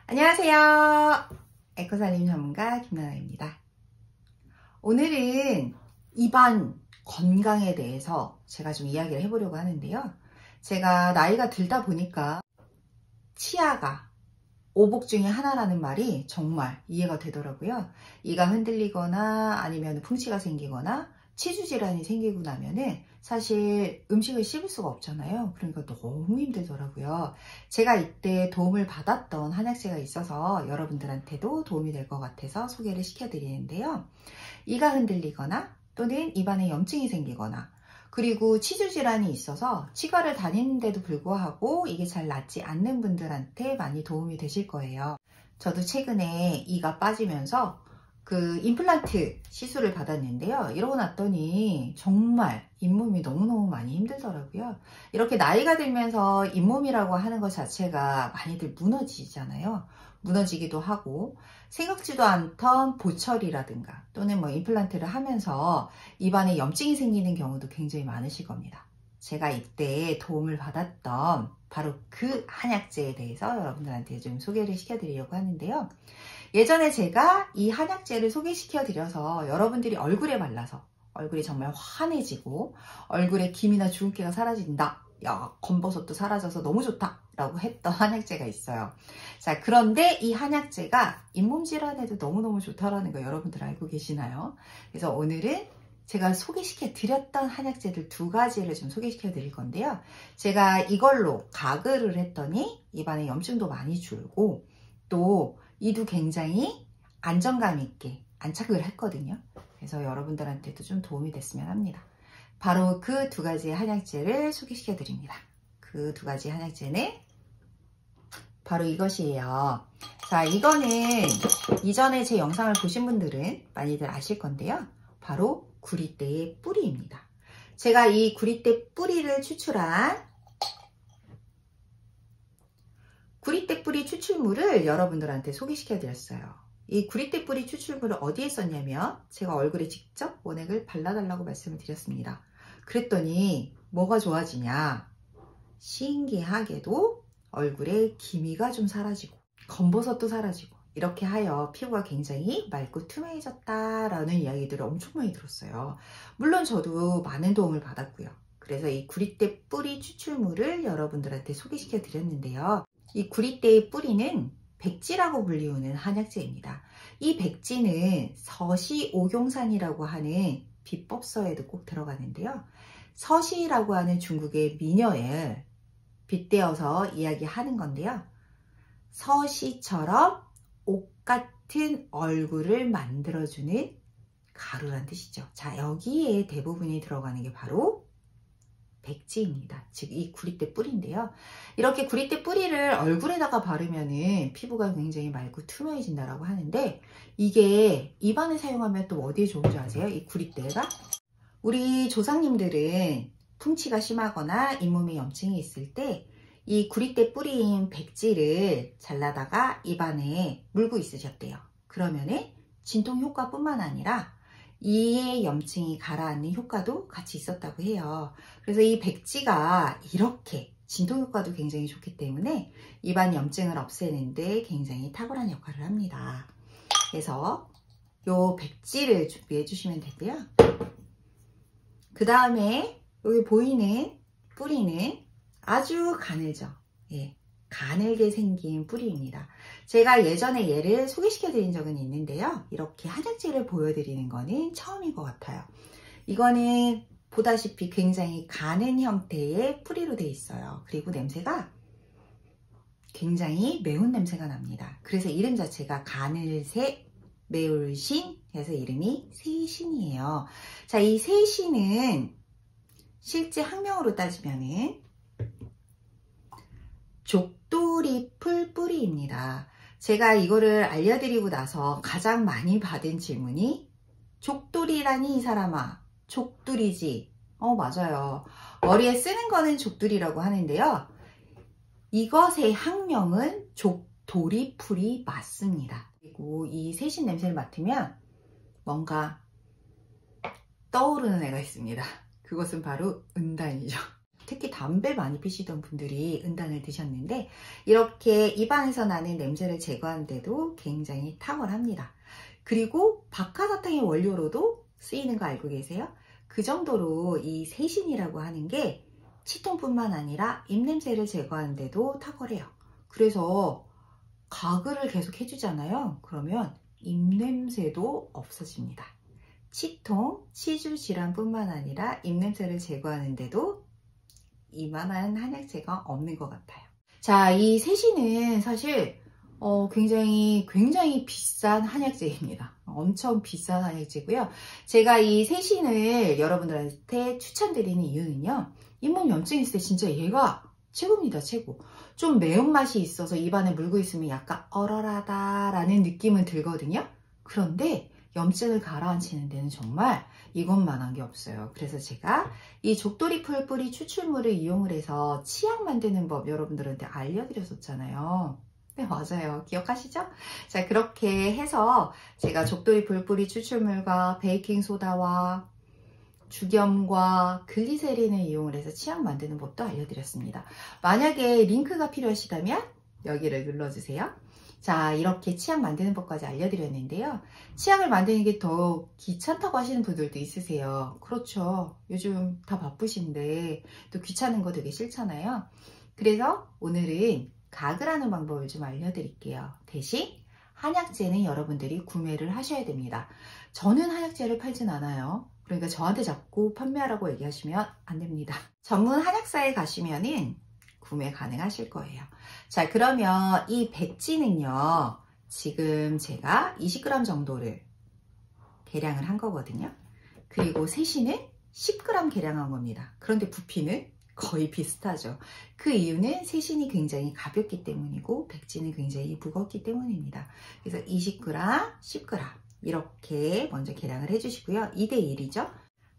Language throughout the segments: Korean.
안녕하세요. 에코살림 전문가 김나나입니다. 오늘은 입안 건강에 대해서 제가 좀 이야기를 해보려고 하는데요. 제가 나이가 들다 보니까 치아가 오복 중에 하나라는 말이 정말 이해가 되더라고요. 이가 흔들리거나 아니면 풍치가 생기거나 치주 질환이 생기고 나면은 사실 음식을 씹을 수가 없잖아요. 그러니까 너무 힘들더라고요. 제가 이때 도움을 받았던 한약재가 있어서 여러분들한테도 도움이 될 것 같아서 소개를 시켜드리는데요. 이가 흔들리거나 또는 입안에 염증이 생기거나 그리고 치주 질환이 있어서 치과를 다니는데도 불구하고 이게 잘 낫지 않는 분들한테 많이 도움이 되실 거예요. 저도 최근에 이가 빠지면서 그 임플란트 시술을 받았는데요. 이러고 났더니 정말 잇몸이 너무너무 많이 힘들더라고요. 이렇게 나이가 들면서 잇몸이라고 하는 것 자체가 많이들 무너지잖아요. 무너지기도 하고 생각지도 않던 보철이라든가 또는 임플란트를 하면서 입안에 염증이 생기는 경우도 굉장히 많으실 겁니다. 제가 이때 도움을 받았던 바로 그 한약재에 대해서 여러분들한테 좀 소개를 시켜드리려고 하는데요. 예전에 제가 이 한약재를 소개시켜 드려서 여러분들이 얼굴에 발라서 얼굴이 정말 환해지고 얼굴에 기미나 주근깨가 사라진다, 야 검버섯도 사라져서 너무 좋다 라고 했던 한약재가 있어요. 자, 그런데 이 한약재가 잇몸 질환에도 너무너무 좋다라는 거 여러분들 알고 계시나요? 그래서 오늘은 제가 소개시켜 드렸던 한약재들 두 가지를 좀 소개시켜 드릴 건데요. 제가 이걸로 가글을 했더니 입안에 염증도 많이 줄고 또 이도 굉장히 안정감 있게 안착을 했거든요. 그래서 여러분들한테도 좀 도움이 됐으면 합니다. 바로 그 두 가지의 한약재를 소개시켜 드립니다. 그 두 가지 한약재는 바로 이것이에요. 자, 이거는 이전에 제 영상을 보신 분들은 많이들 아실 건데요. 바로 구리대의 뿌리입니다. 제가 이 구리대 뿌리를 추출한 구리대 뿌리 추출물을 여러분들한테 소개시켜 드렸어요. 이 구리대 뿌리 추출물을 어디에 썼냐면 제가 얼굴에 직접 원액을 발라달라고 말씀을 드렸습니다. 그랬더니 뭐가 좋아지냐, 신기하게도 얼굴에 기미가 좀 사라지고 검버섯도 사라지고 이렇게 하여 피부가 굉장히 맑고 투명해졌다라는 이야기들을 엄청 많이 들었어요. 물론 저도 많은 도움을 받았고요. 그래서 이 구리대 뿌리 추출물을 여러분들한테 소개시켜 드렸는데요. 이 구리대의 뿌리는 백지라고 불리우는 한약재입니다. 이 백지는 서시오경산이라고 하는 비법서에도 꼭 들어가는데요. 서시라고 하는 중국의 미녀를 빗대어서 이야기하는 건데요. 서시처럼 옷 같은 얼굴을 만들어주는 가루란 뜻이죠. 자, 여기에 대부분이 들어가는 게 바로 백지입니다. 즉 이 구리대 뿌리인데요. 이렇게 구리대 뿌리를 얼굴에다가 바르면은 피부가 굉장히 맑고 투명해진다라고 하는데 이게 입안에 사용하면 또 어디에 좋은 줄 아세요? 이 구리대가 우리 조상님들은 풍치가 심하거나 잇몸에 염증이 있을 때 이 구리대 뿌리인 백지를 잘라다가 입안에 물고 있으셨대요. 그러면은 진통 효과뿐만 아니라 이의 염증이 가라앉는 효과도 같이 있었다고 해요. 그래서 이 백지가 이렇게 진통 효과도 굉장히 좋기 때문에 입안 염증을 없애는데 굉장히 탁월한 역할을 합니다. 그래서 요 백지를 준비해 주시면 되고요. 그 다음에 여기 보이는 뿌리는 아주 가늘죠. 예, 가늘게 생긴 뿌리입니다. 제가 예전에 얘를 소개시켜 드린 적은 있는데요. 이렇게 한약재를 보여드리는 거는 처음인 것 같아요. 이거는 보다시피 굉장히 가는 형태의 뿌리로 되어 있어요. 그리고 냄새가 굉장히 매운 냄새가 납니다. 그래서 이름 자체가 가늘새 매울신 해서 이름이 세신이에요. 자, 이 세신은 실제 학명으로 따지면은 족두리풀 뿌리입니다. 제가 이거를 알려드리고 나서 가장 많이 받은 질문이 족두리라니 이 사람아, 족두리지? 맞아요. 머리에 쓰는 거는 족두리라고 하는데요. 이것의 학명은 족도리풀이 맞습니다. 그리고 이 세신 냄새를 맡으면 뭔가 떠오르는 애가 있습니다. 그것은 바로 은단이죠. 특히 담배 많이 피시던 분들이 은단을 드셨는데 이렇게 입안에서 나는 냄새를 제거하는데도 굉장히 탁월합니다. 그리고 박하사탕의 원료로도 쓰이는 거 알고 계세요? 그 정도로 이 세신이라고 하는 게 치통뿐만 아니라 입냄새를 제거하는데도 탁월해요. 그래서 가글을 계속 해주잖아요. 그러면 입냄새도 없어집니다. 치통, 치주 질환뿐만 아니라 입냄새를 제거하는데도 이만한 한약재가 없는 것 같아요. 자, 이 세신은 사실 굉장히 비싼 한약재입니다. 엄청 비싼 한약재고요. 제가 이 세신을 여러분들한테 추천드리는 이유는요. 잇몸 염증 있을 때 진짜 얘가 최고입니다. 최고. 좀 매운맛이 있어서 입안에 물고 있으면 약간 얼얼하다라는 느낌은 들거든요. 그런데 염증을 가라앉히는 데는 정말 이것만한 게 없어요. 그래서 제가 이 족돌이 풀뿌리 추출물을 이용을 해서 치약 만드는 법 여러분들한테 알려드렸었잖아요. 네, 맞아요. 기억하시죠? 자, 그렇게 해서 제가 족돌이 풀뿌리 추출물과 베이킹소다와 죽염과 글리세린을 이용을 해서 치약 만드는 법도 알려드렸습니다. 만약에 링크가 필요하시다면 여기를 눌러주세요. 자, 이렇게 치약 만드는 법까지 알려드렸는데요. 치약을 만드는 게 더 귀찮다고 하시는 분들도 있으세요. 그렇죠. 요즘 다 바쁘신데 또 귀찮은 거 되게 싫잖아요. 그래서 오늘은 가글하는 방법을 좀 알려드릴게요. 대신 한약재는 여러분들이 구매를 하셔야 됩니다. 저는 한약재를 팔진 않아요. 그러니까 저한테 자꾸 판매하라고 얘기하시면 안 됩니다. 전문 한약사에 가시면은 구매 가능하실 거예요. 자, 그러면 이 백지는요, 지금 제가 20g 정도를 계량을 한 거거든요. 그리고 세신은 10g 계량한 겁니다. 그런데 부피는 거의 비슷하죠. 그 이유는 세신이 굉장히 가볍기 때문이고 백지는 굉장히 무겁기 때문입니다. 그래서 20g, 10g 이렇게 먼저 계량을 해주시고요. 2대1이죠.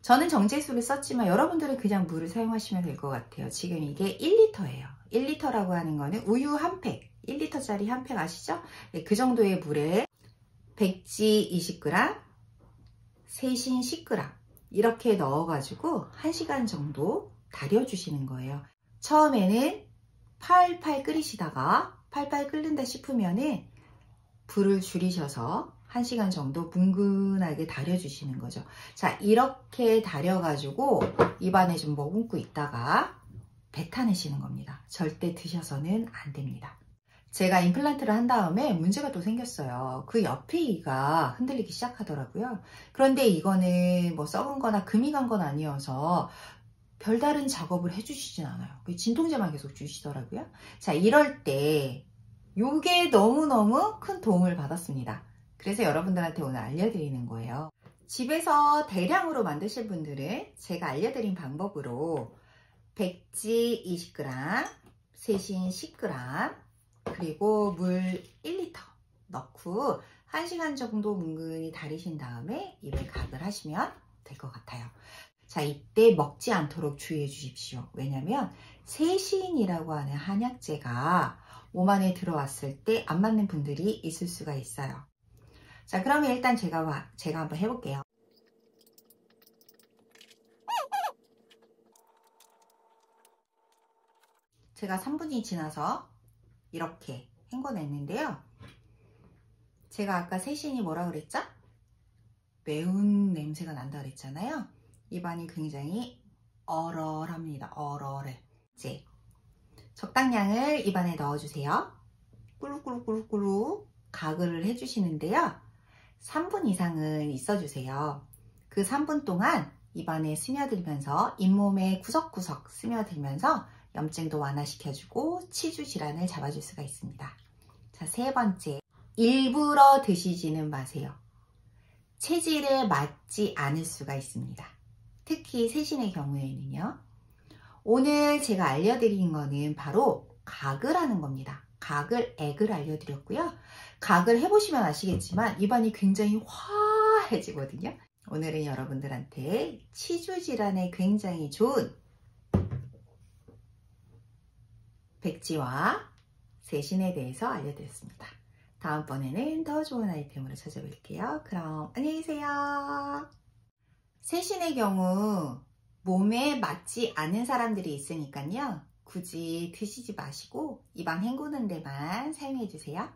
저는 정제수를 썼지만 여러분들은 그냥 물을 사용하시면 될 것 같아요. 지금 이게 1리터예요. 1리터라고 하는 거는 우유 한 팩, 1리터짜리 한 팩 아시죠? 네, 그 정도의 물에 백지 20g, 세신 10g 이렇게 넣어가지고 1시간 정도 달여주시는 거예요. 처음에는 팔팔 끓이시다가 팔팔 끓는다 싶으면은 불을 줄이셔서 1시간 정도 뭉근하게 달여주시는 거죠. 자, 이렇게 달여가지고 입안에 좀 머금고 있다가 뱉어내시는 겁니다. 절대 드셔서는 안 됩니다. 제가 임플란트를 한 다음에 문제가 또 생겼어요. 그 옆에 이가 흔들리기 시작하더라고요. 그런데 이거는 뭐 썩은 거나 금이 간 건 아니어서 별다른 작업을 해주시진 않아요. 진통제만 계속 주시더라고요. 자, 이럴 때 이게 너무너무 큰 도움을 받았습니다. 그래서 여러분들한테 오늘 알려드리는 거예요. 집에서 대량으로 만드실 분들은 제가 알려드린 방법으로 백지 20g, 세신 10g, 그리고 물 1리터 넣고 1시간 정도 뭉근히 달이신 다음에 입에 각을 하시면 될 것 같아요. 자, 이때 먹지 않도록 주의해 주십시오. 왜냐면 세신이라고 하는 한약재가 몸 안에 들어왔을 때 안 맞는 분들이 있을 수가 있어요. 자, 그러면 일단 제가 한번 해볼게요. 제가 3분이 지나서 이렇게 헹궈냈는데요. 제가 아까 세신이 뭐라 그랬죠? 매운 냄새가 난다 그랬잖아요. 입안이 굉장히 얼얼합니다. 얼얼해. 이제 적당량을 입안에 넣어주세요. 꿀룩꿀룩꿀룩꿀룩 가글을 해주시는데요. 3분 이상은 있어주세요. 그 3분 동안 입안에 스며들면서 잇몸에 구석구석 스며들면서 염증도 완화시켜주고 치주 질환을 잡아줄 수가 있습니다. 자, 세 번째, 일부러 드시지는 마세요. 체질에 맞지 않을 수가 있습니다. 특히 세신의 경우에는요. 오늘 제가 알려드린 거는 바로 가글하는 겁니다. 가글, 액을 알려드렸고요. 가글 해보시면 아시겠지만 입안이 굉장히 화해지거든요. 오늘은 여러분들한테 치주 질환에 굉장히 좋은 백지와 세신에 대해서 알려드렸습니다. 다음번에는 더 좋은 아이템으로 찾아뵐게요. 그럼 안녕히 계세요. 세신의 경우 몸에 맞지 않은 사람들이 있으니까요. 굳이 드시지 마시고 입안 헹구는 데만 사용해 주세요.